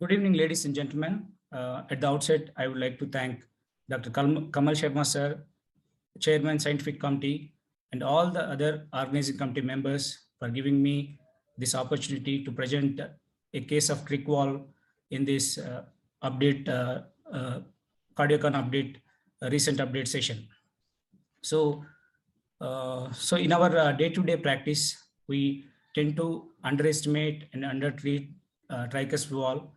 Good evening, ladies and gentlemen. At the outset, I would like to thank Dr. Kamal Sharma sir, Chairman Scientific Committee, and all the other organizing committee members for giving me this opportunity to present a case of Tricvalve in this update, Cardiacon update, recent update session. So in our day-to-day practice, we tend to underestimate and undertreat tricuspid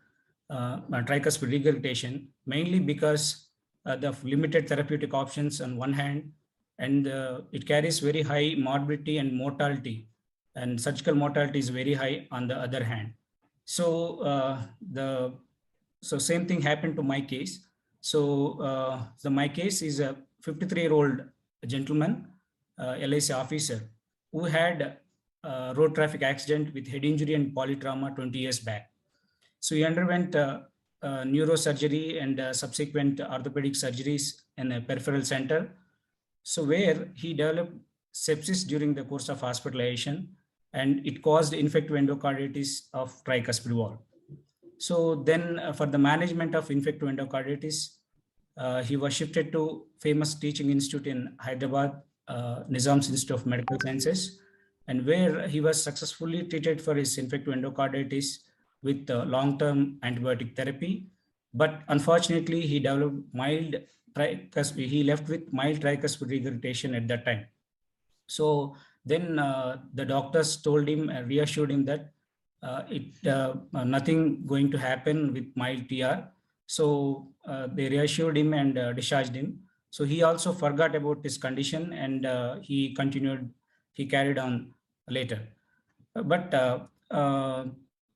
regurgitation, mainly because the limited therapeutic options on one hand, and it carries very high morbidity and mortality, and surgical mortality is very high on the other hand. So same thing happened to my case. So my case is a 53-year-old gentleman, LIC officer, who had a road traffic accident with head injury and polytrauma 20 years back. So he underwent neurosurgery and subsequent orthopedic surgeries in a peripheral center. So where he developed sepsis during the course of hospitalization, and it caused infective endocarditis of tricuspid valve. So then for the management of infective endocarditis, he was shifted to famous teaching institute in Hyderabad, Nizam's Institute of Medical Sciences, and where he was successfully treated for his infective endocarditis with long-term antibiotic therapy. But unfortunately, he developed he left with mild tricuspid regurgitation at that time. So then the doctors told him, reassured him that nothing going to happen with mild TR. So they reassured him and discharged him. So he also forgot about his condition, and he carried on later. But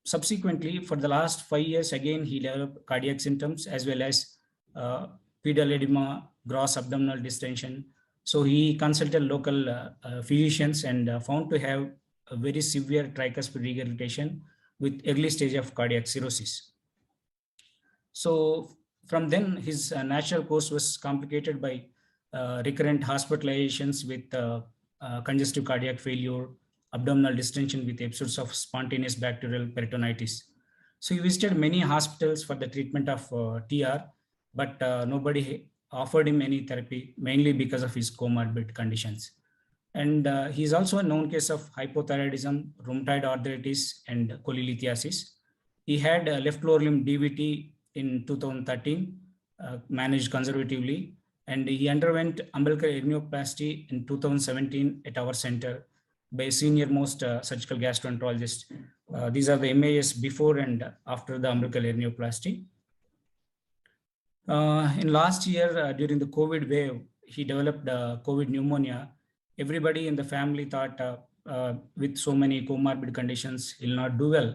subsequently, for the last 5 years, again, he developed cardiac symptoms as well as pedal edema, gross abdominal distension. So he consulted local physicians and found to have a very severe tricuspid regurgitation with early stage of cardiac cirrhosis. So from then, his natural course was complicated by recurrent hospitalizations with congestive cardiac failure, abdominal distension with episodes of spontaneous bacterial peritonitis. So he visited many hospitals for the treatment of TR, but nobody offered him any therapy, mainly because of his comorbid conditions. And he is also a known case of hypothyroidism, rheumatoid arthritis, and cholelithiasis. He had left lower limb DVT in 2013, managed conservatively, and he underwent umbilical hernioplasty in 2017 at our center by a senior most surgical gastroenterologist. These are the images before and after the umbilical hernioplasty. In last year, during the COVID wave, he developed COVID pneumonia. Everybody in the family thought with so many comorbid conditions, he'll not do well.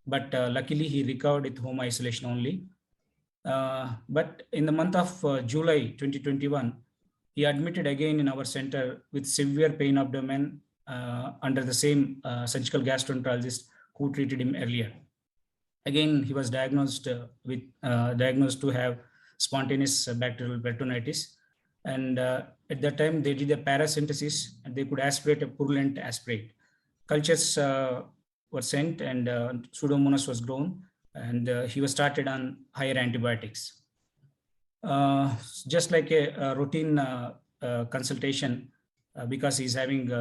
But luckily, he recovered with home isolation only. But in the month of July 2021, he admitted again in our center with severe pain abdomen under the same surgical gastroenterologist who treated him earlier. Again, he was diagnosed to have spontaneous bacterial peritonitis, and at that time they did a paracentesis and they could aspirate a purulent aspirate. Cultures were sent and Pseudomonas was grown, and he was started on higher antibiotics. Just like a routine consultation, because he's having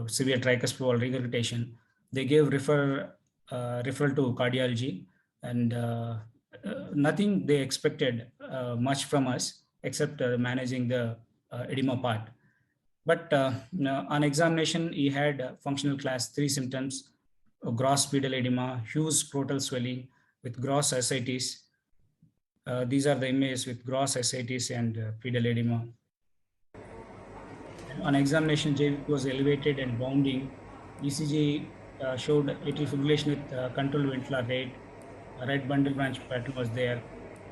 severe tricuspid valve regurgitation, they gave referral to cardiology, and nothing they expected much from us except managing the edema part. But on examination, he had functional class 3 symptoms: gross pedal edema, huge scrotal swelling with gross ascites. These are the images with gross ascites and pedal edema. On examination, JVP was elevated and bounding. ECG showed atrial fibrillation with controlled ventricular rate. Right bundle branch pattern was there.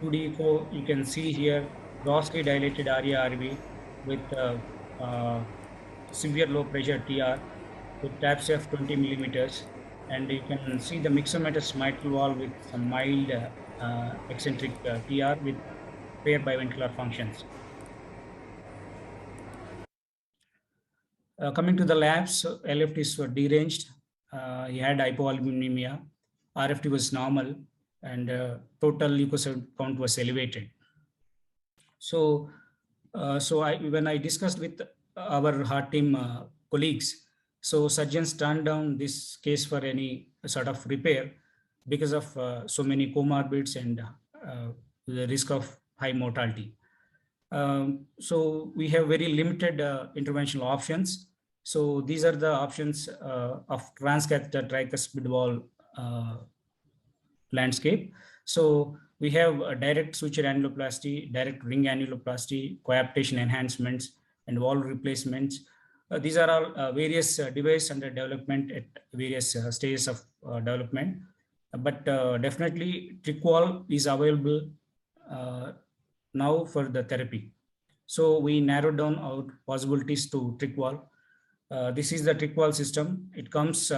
2D echo, you can see here, grossly dilated ARIA-RV with severe low pressure TR with taps of 20 millimeters. And you can see the myxomatous mitral valve with some mild eccentric TR with fair biventricular functions. Coming to the labs, LFTs were deranged. He had hypoalbuminemia. RFT was normal. and total leukocyte count was elevated. So, when I discussed with our heart team colleagues, so surgeons turned down this case for any sort of repair because of so many comorbids and the risk of high mortality. So we have very limited interventional options. So these are the options of transcatheter tricuspid valve landscape. So we have a direct suture annuloplasty, direct ring annuloplasty, coaptation enhancements, and valve replacements. These are all various devices under development at various stages of development. But definitely Tricvalve is available now for the therapy. So we narrowed down our possibilities to Tricvalve. This is the Tricvalve system. It comes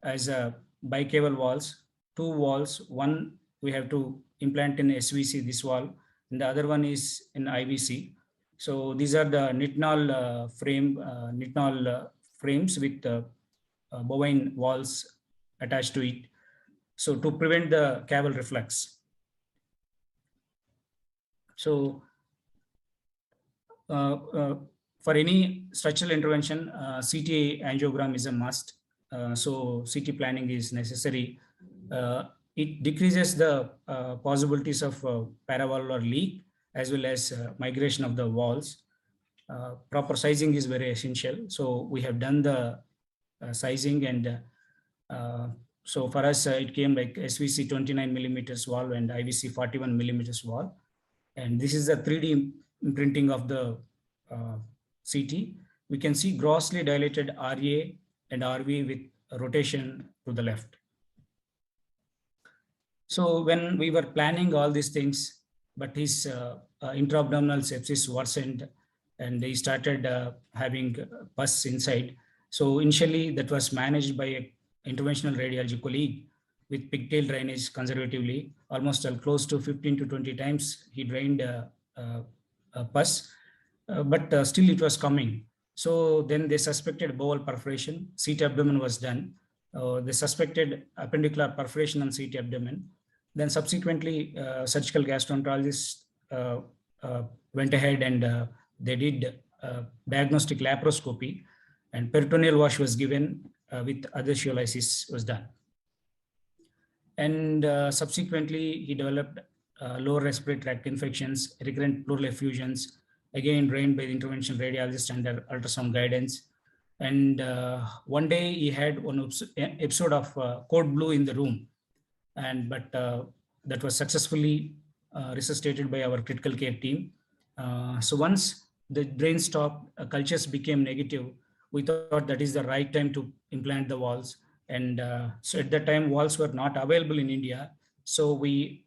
as a bicaval valves, two valves. One we have to implant in SVC, this valve, and the other one is in IVC. So these are the nitinol frames with bovine valves attached to it. So to prevent the caval reflux. So for any structural intervention, CT angiogram is a must. So CT planning is necessary. It decreases the possibilities of paravalvular leak as well as migration of the walls. Proper sizing is very essential. So we have done the sizing, and so for us it came like SVC 29 millimeters valve and IVC 41 millimeters valve. And this is the 3D imprinting of the CT. We can see grossly dilated RA and RV with rotation to the left. So when we were planning all these things, but his intra-abdominal sepsis worsened and he started having pus inside. So initially that was managed by an interventional radiology colleague with pigtail drainage conservatively, almost close to 15 to 20 times he drained pus, but still it was coming. So then they suspected bowel perforation. CT abdomen was done. They suspected appendicular perforation on CT abdomen. Then subsequently, surgical gastroenterologists went ahead and they did diagnostic laparoscopy, and peritoneal wash was given with adhesiolysis was done. And subsequently, he developed lower respiratory tract infections, recurrent pleural effusions, again drained by the intervention radiologist under ultrasound guidance. And one day he had one episode of code blue in the room, but that was successfully resuscitated by our critical care team. So once the drain stopped, cultures became negative. We thought that is the right time to implant the valves. And so at that time, valves were not available in India. So we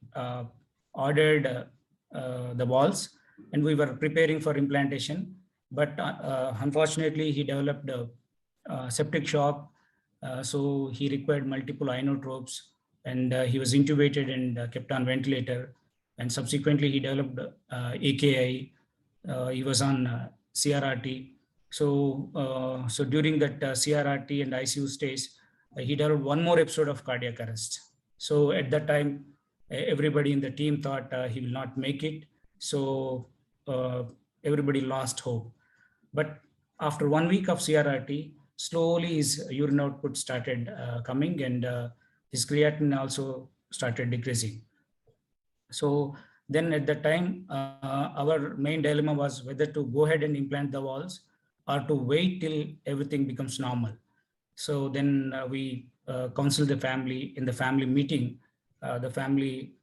ordered the valves and we were preparing for implantation. But unfortunately, he developed a septic shock. So he required multiple inotropes, and he was intubated and kept on ventilator. And subsequently, he developed AKI. He was on CRRT. So, so during that CRRT and ICU stage, he developed one more episode of cardiac arrest. So at that time, everybody in the team thought he will not make it. So everybody lost hope. But after 1 week of CRRT, slowly his urine output started coming, and his creatinine also started decreasing. So then at that time, our main dilemma was whether to go ahead and implant the valves or to wait till everything becomes normal. So then we counseled the family. In the family meeting, the family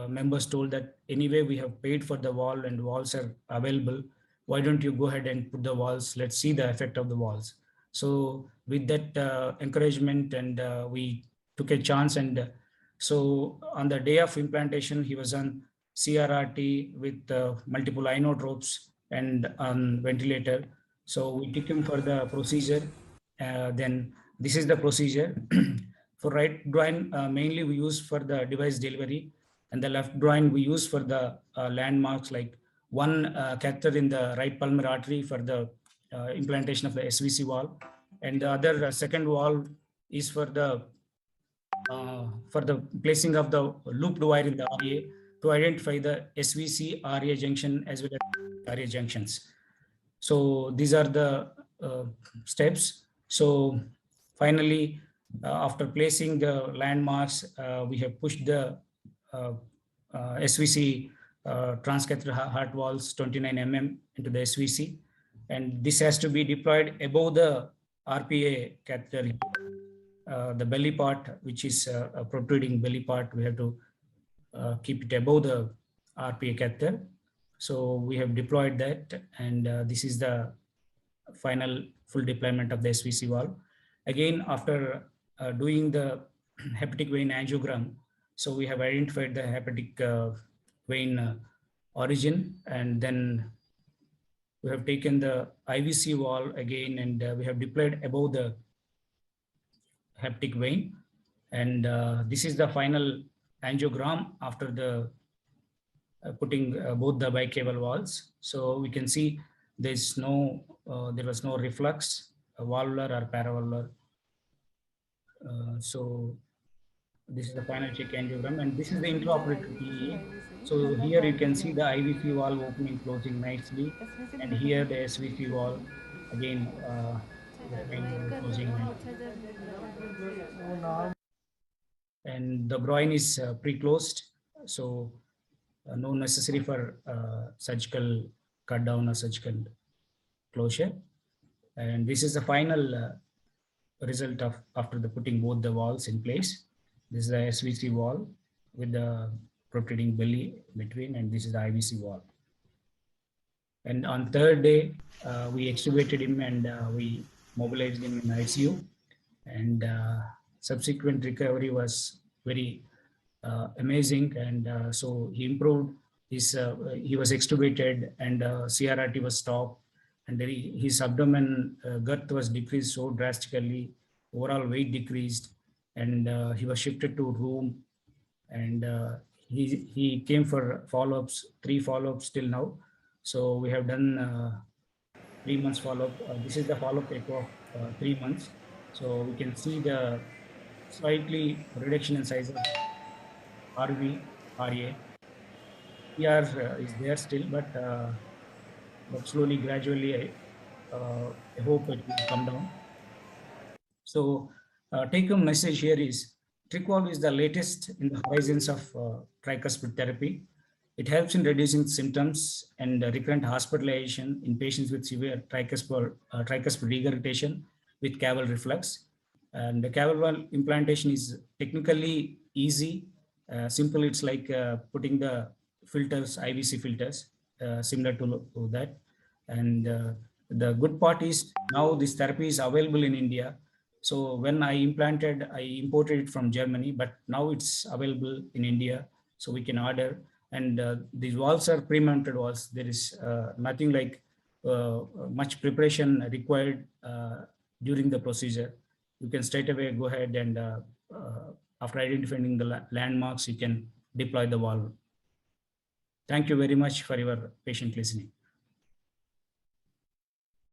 members told that anyway, we have paid for the valve and valves are available. Why don't you go ahead and put the valves? Let's see the effect of the valves. So with that encouragement, and we took a chance. And so on the day of implantation, he was on CRRT with multiple inotropes and on ventilator. So we took him for the procedure. Then this is the procedure. For right groin, mainly we use for the device delivery, and the left groin we use for the landmarks, like one catheter in the right pulmonary artery for the implantation of the SVC valve, and the other second valve is for the for the placing of the looped wire in the RA to identify the SVC RA junction as well as RA junctions. So these are the steps. So finally, after placing the landmarks, we have pushed the SVC transcatheter heart valves 29 mm into the SVC, and this has to be deployed above the RPA catheter. The belly part, which is a protruding belly part, we have to keep it above the RPA catheter. So we have deployed that, and this is the final full deployment of the SVC valve. Again, after doing the hepatic vein angiogram, so we have identified the hepatic vein origin, and then we have taken the IVC valve again, and we have deployed above the hepatic vein. And this is the final angiogram after the putting both the bicable valves. So we can see there was no reflux, valvular or paravalvular. So this is the final check angiogram, and this is the intraoperative TEA. So here you can see the IVC valve opening, closing nicely, and here the SVC valve again opening, closing nicely. And the groin is pre-closed, so no necessary for surgical cut down or surgical closure. And this is the final result of after the putting both the valves in place. This is the SVC valve with the protruding belly between, and this is the IVC valve. And on third day, we extubated him, and we mobilized him in ICU, and subsequent recovery was very amazing, and so he improved. He was extubated, and CRRT was stopped, and his abdomen girth was decreased so drastically. Overall weight decreased, and he was shifted to room, and he came for follow-ups, 3 follow-ups till now. So we have done 3 months follow-up. This is the follow-up echo of 3 months. So we can see the slightly reduction in size of RV, RA. PR is there still, but slowly, gradually, I hope it will come down. So take-home message here is Tricvalve is the latest in the horizons of tricuspid therapy. It helps in reducing symptoms and recurrent hospitalization in patients with severe tricuspid regurgitation with caval reflux. And the caval valve implantation is technically easy, simple. It's like putting the filters, IVC filters, similar to that. And the good part is now this therapy is available in India. So when I implanted, I imported it from Germany, but now it's available in India, so we can order. And these valves are pre-mounted valves. There is nothing like much preparation required during the procedure. You can straight away go ahead and after identifying the landmarks, you can deploy the valve. Thank you very much for your patient listening.